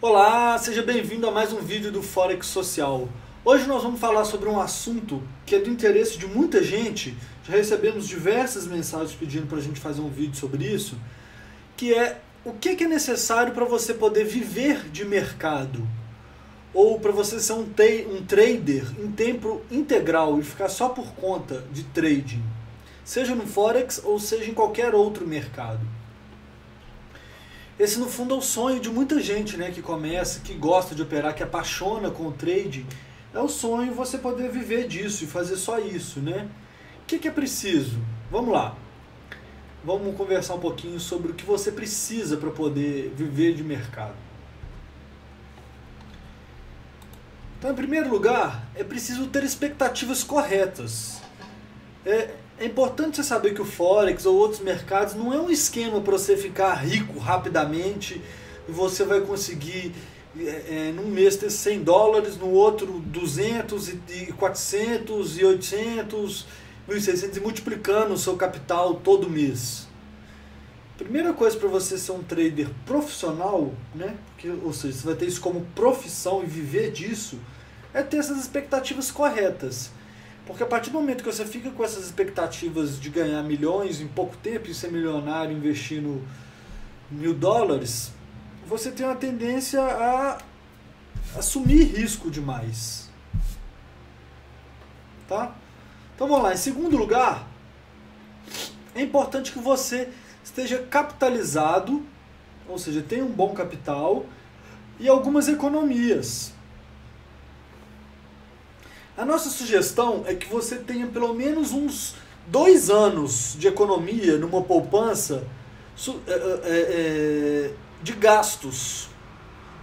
Olá, seja bem-vindo a mais um vídeo do Forex Social. Hoje nós vamos falar sobre um assunto que é do interesse de muita gente. Já recebemos diversas mensagens pedindo para a gente fazer um vídeo sobre isso, que é o que é necessário para você poder viver de mercado, ou para você ser um trader em tempo integral e ficar só por conta de trading, seja no Forex ou seja em qualquer outro mercado. Esse, no fundo, é o sonho de muita gente, né, que começa, que gosta de operar, que apaixona com o trading. É o sonho você poder viver disso e fazer só isso, né? O que é preciso? Vamos lá. Vamos conversar um pouquinho sobre o que você precisa para poder viver de mercado. Então, em primeiro lugar, é preciso ter expectativas corretas. É importante você saber que o Forex ou outros mercados não é um esquema para você ficar rico rapidamente e você vai conseguir num mês ter $100, no outro 200 e 400 e 800, 1.600 e multiplicando o seu capital todo mês. Primeira coisa para você ser um trader profissional, né? Ou seja, você vai ter isso como profissão e viver disso, é ter essas expectativas corretas. Porque a partir do momento que você fica com essas expectativas de ganhar milhões em pouco tempo e ser milionário investindo $1.000, você tem uma tendência a assumir risco demais. Tá? Então vamos lá. Em segundo lugar, é importante que você esteja capitalizado, ou seja, tenha um bom capital e algumas economias. A nossa sugestão é que você tenha pelo menos uns 2 anos de economia numa poupança de gastos.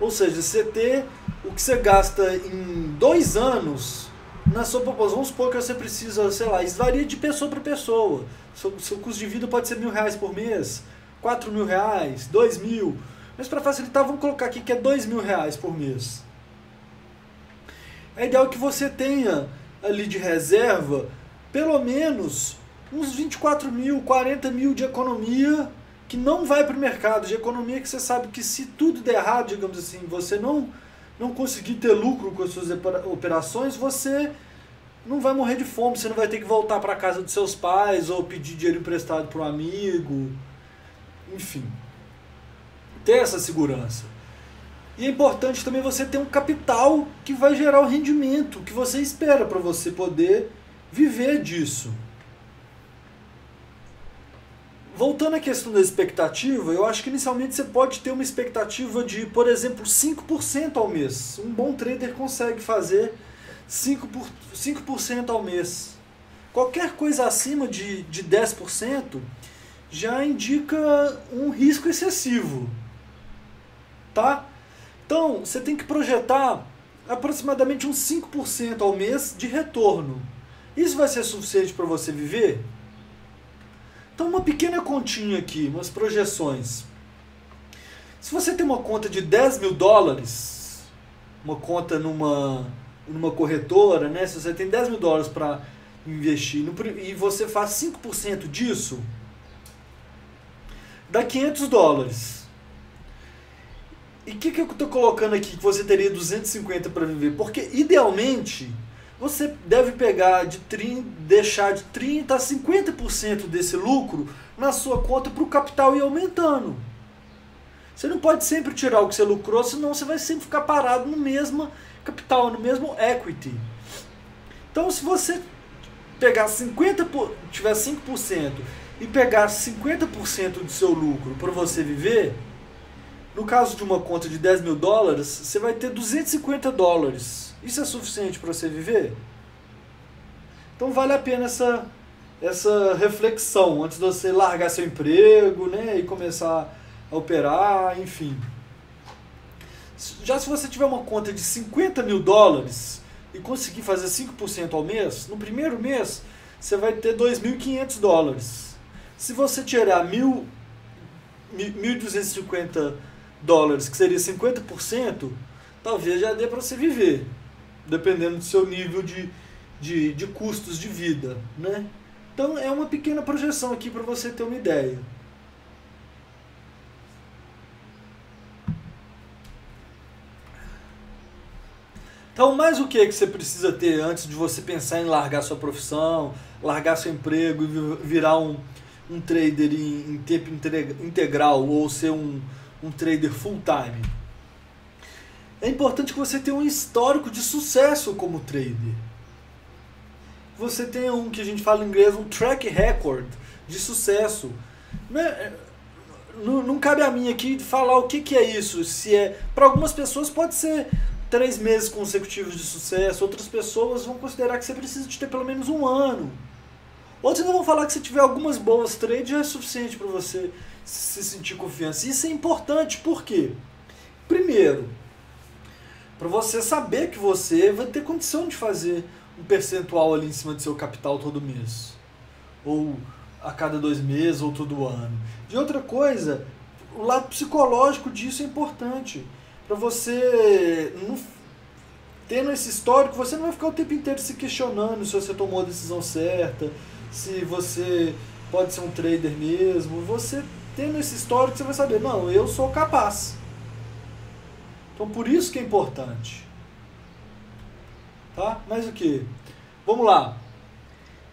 Ou seja, você ter o que você gasta em 2 anos na sua poupança. Vamos supor que você precisa, sei lá, isso varia de pessoa para pessoa. Seu custo de vida pode ser R$1.000 por mês, R$4.000, R$2.000. Mas para facilitar, vamos colocar aqui que é R$2.000 por mês. É ideal que você tenha ali de reserva pelo menos uns 24.000, 40.000 de economia que não vai para o mercado, de economia que você sabe que se tudo der errado, digamos assim, você não conseguir ter lucro com as suas operações, você não vai morrer de fome, você não vai ter que voltar para a casa dos seus pais ou pedir dinheiro emprestado para um amigo, enfim, ter essa segurança. E é importante também você ter um capital que vai gerar o rendimento que você espera para você poder viver disso. Voltando à questão da expectativa, eu acho que inicialmente você pode ter uma expectativa de, por exemplo, 5% ao mês. Um bom trader consegue fazer 5% ao mês. Qualquer coisa acima de 10% já indica um risco excessivo. Tá? Então, você tem que projetar aproximadamente uns 5% ao mês de retorno. Isso vai ser suficiente para você viver? Então, uma pequena continha aqui, umas projeções. Se você tem uma conta de $10.000, uma conta numa corretora, né? Se você tem $10.000 para investir e você faz 5% disso, dá $500. E o que eu estou colocando aqui que você teria 250 para viver? Porque, idealmente, você deve deixar de 30% a 50% desse lucro na sua conta para o capital ir aumentando. Você não pode sempre tirar o que você lucrou, senão você vai sempre ficar parado no mesmo capital, no mesmo equity. Então, se você pegar tiver 5% e pegar 50% do seu lucro para você viver, no caso de uma conta de $10.000, você vai ter $250. Isso é suficiente para você viver? Então vale a pena essa reflexão antes de você largar seu emprego, né, e começar a operar, enfim. Já se você tiver uma conta de $50.000 e conseguir fazer 5% ao mês, no primeiro mês você vai ter $2.500. Se você tirar $1.250, que seria 50%, talvez já dê para você viver, dependendo do seu nível de custos de vida, né? Então é uma pequena projeção aqui para você ter uma ideia. Então, mais o que você precisa ter antes de você pensar em largar sua profissão, largar seu emprego e virar um trader em tempo integral ou ser um trader full time? É importante que você tenha um histórico de sucesso como trader. Você tenha que a gente fala em inglês, um track record de sucesso. Não cabe a mim aqui falar o que é isso. Se para algumas pessoas pode ser 3 meses consecutivos de sucesso, outras pessoas vão considerar que você precisa de ter pelo menos 1 ano. Outros ainda vão falar que se tiver algumas boas trades já é suficiente para você se sentir confiança. Isso é importante, por quê? Primeiro, para você saber que você vai ter condição de fazer um percentual ali em cima do seu capital todo mês. Ou a cada 2 meses, ou todo ano. De outra coisa, o lado psicológico disso é importante. Para você, tendo esse histórico, você não vai ficar o tempo inteiro se questionando se você tomou a decisão certa, se você pode ser um trader mesmo. Você tendo esse histórico, você vai saber, não, eu sou capaz. Então por isso que é importante. Tá? Mas o que? Vamos lá.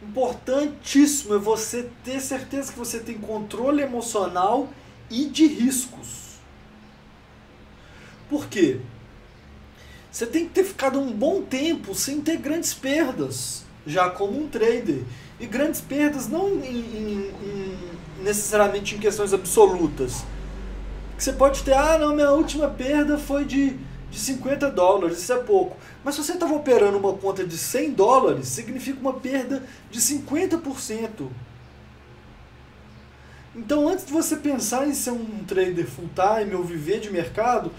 Importantíssimo é você ter certeza que você tem controle emocional e de riscos. Por quê? Você tem que ter ficado um bom tempo sem ter grandes perdas, já como um trader. E grandes perdas não necessariamente em questões absolutas. Você pode ter, não, minha última perda foi de $50, isso é pouco. Mas se você estava operando uma conta de $100, significa uma perda de 50%. Então, antes de você pensar em ser um trader full time ou viver de mercado,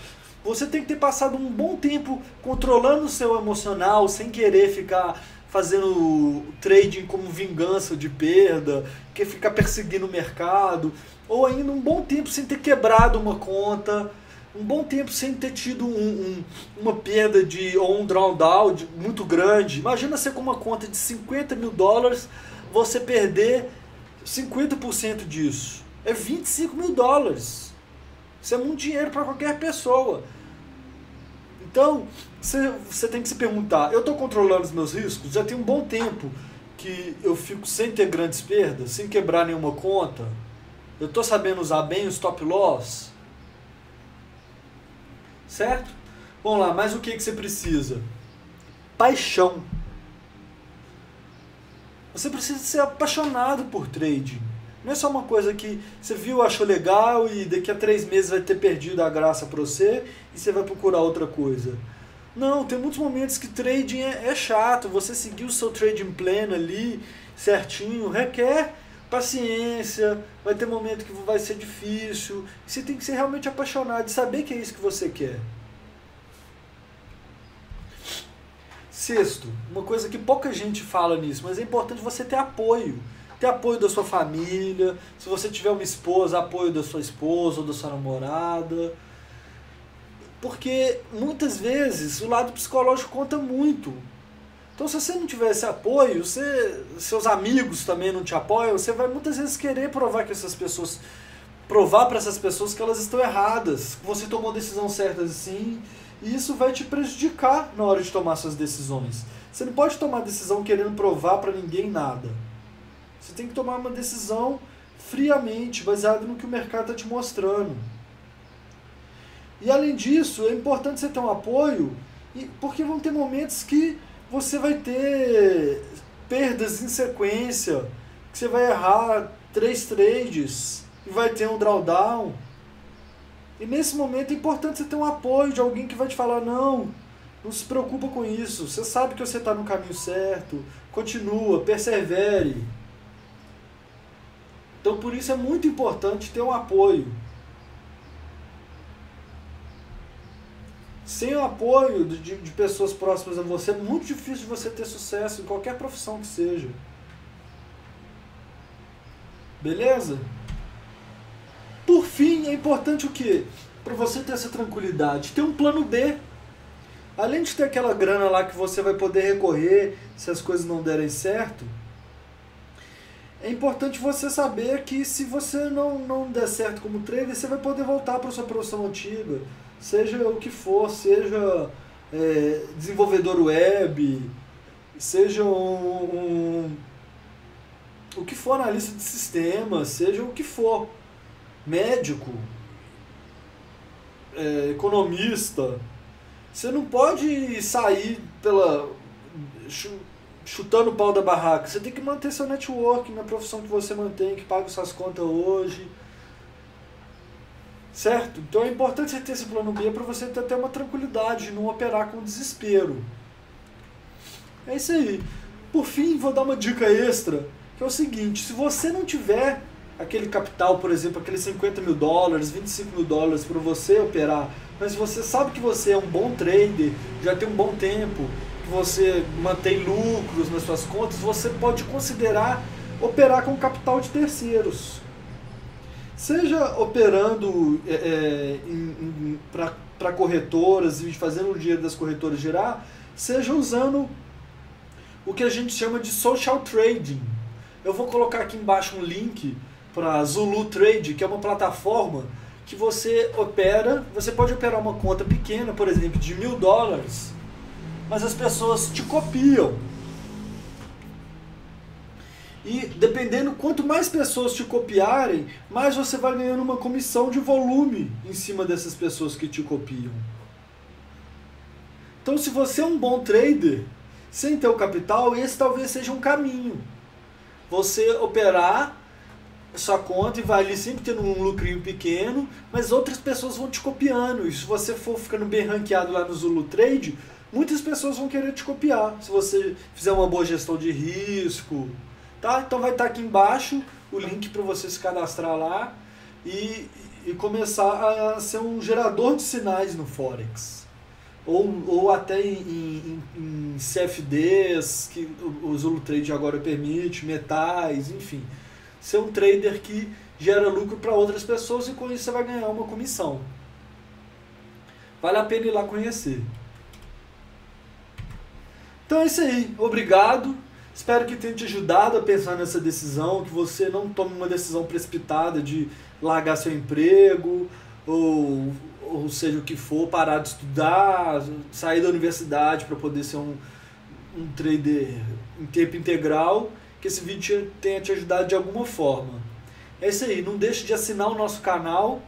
você tem que ter passado um bom tempo controlando o seu emocional, sem querer ficar fazendo trading como vingança de perda, que ficar perseguindo o mercado, ou ainda um bom tempo sem ter quebrado uma conta, um bom tempo sem ter tido uma perda ou um drawdown muito grande. Imagina você com uma conta de $50 mil, você perder 50% disso. É $25 mil. Isso é muito dinheiro para qualquer pessoa. Então, você tem que se perguntar, eu estou controlando os meus riscos? Já tem um bom tempo que eu fico sem ter grandes perdas, sem quebrar nenhuma conta? Eu estou sabendo usar bem o stop loss? Certo? Vamos lá, mas o que você precisa? Paixão. Você precisa ser apaixonado por trading. Não é só uma coisa que você viu, achou legal e daqui a 3 meses vai ter perdido a graça para você e você vai procurar outra coisa. Não, tem muitos momentos que trading é chato. Você seguir o seu trading plan ali certinho requer paciência, vai ter momento que vai ser difícil. Você tem que ser realmente apaixonado e saber que é isso que você quer. Sexto, uma coisa que pouca gente fala nisso, mas é importante você ter apoio. Ter apoio da sua família, se você tiver uma esposa, apoio da sua esposa ou da sua namorada. Porque muitas vezes o lado psicológico conta muito. Então se você não tiver esse apoio, seus amigos também não te apoiam, você vai muitas vezes querer provar para essas pessoas que elas estão erradas, que você tomou decisão certa assim, e isso vai te prejudicar na hora de tomar suas decisões. Você não pode tomar decisão querendo provar para ninguém nada. Você tem que tomar uma decisão friamente, baseada no que o mercado está te mostrando. E além disso, é importante você ter um apoio, porque vão ter momentos que você vai ter perdas em sequência, que você vai errar 3 trades e vai ter um drawdown. E nesse momento é importante você ter um apoio de alguém que vai te falar, não se preocupa com isso, você sabe que você está no caminho certo, continua, persevere. Então por isso é muito importante ter um apoio. Sem o apoio de pessoas próximas a você, é muito difícil de você ter sucesso em qualquer profissão que seja. Beleza? Por fim, é importante o quê? Para você ter essa tranquilidade, ter um plano B. Além de ter aquela grana lá que você vai poder recorrer se as coisas não derem certo, é importante você saber que se você não der certo como trader, você vai poder voltar para a sua profissão antiga. Seja o que for, seja desenvolvedor web, seja o que for analista de sistemas, seja o que for, médico, economista. Você não pode sair chutando o pau da barraca. Você tem que manter seu network na profissão que você mantém, que paga suas contas hoje. Certo? Então é importante você ter esse plano B para você ter uma tranquilidade de não operar com desespero. É isso aí. Por fim, vou dar uma dica extra, que é o seguinte: se você não tiver aquele capital, por exemplo, aqueles $50 mil, $25 mil para você operar, mas você sabe que você é um bom trader, já tem um bom tempo, que você mantém lucros nas suas contas, você pode considerar operar com capital de terceiros. Seja operando para corretoras e fazendo o dinheiro das corretoras girar, seja usando o que a gente chama de social trading. Eu vou colocar aqui embaixo um link para Zulu Trade, que é uma plataforma que você pode operar uma conta pequena, por exemplo, de $1.000, mas as pessoas te copiam. E dependendo, quanto mais pessoas te copiarem, mais você vai ganhando uma comissão de volume em cima dessas pessoas que te copiam. Então, se você é um bom trader, sem ter o capital, esse talvez seja um caminho. Você operar sua conta e vai ali sempre tendo um lucrinho pequeno, mas outras pessoas vão te copiando. E se você for ficando bem ranqueado lá no Zulu Trade, muitas pessoas vão querer te copiar. Se você fizer uma boa gestão de risco, tá? Então vai estar aqui embaixo o link para você se cadastrar lá e começar a ser um gerador de sinais no Forex. Ou até em CFDs, que o Zulu Trade agora permite, metais, enfim. Ser um trader que gera lucro para outras pessoas e com isso você vai ganhar uma comissão. Vale a pena ir lá conhecer. Então é isso aí. Obrigado. Espero que tenha te ajudado a pensar nessa decisão, que você não tome uma decisão precipitada de largar seu emprego, ou seja o que for, parar de estudar, sair da universidade para poder ser um trader em tempo integral, que esse vídeo tenha te ajudado de alguma forma. É isso aí, não deixe de assinar o nosso canal,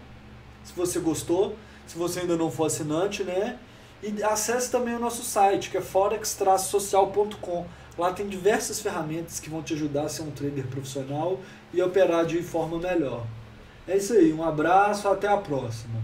se você gostou, se você ainda não for assinante, né? E acesse também o nosso site, que é forex-social.com. Lá tem diversas ferramentas que vão te ajudar a ser um trader profissional e operar de forma melhor. É isso aí, um abraço, até a próxima.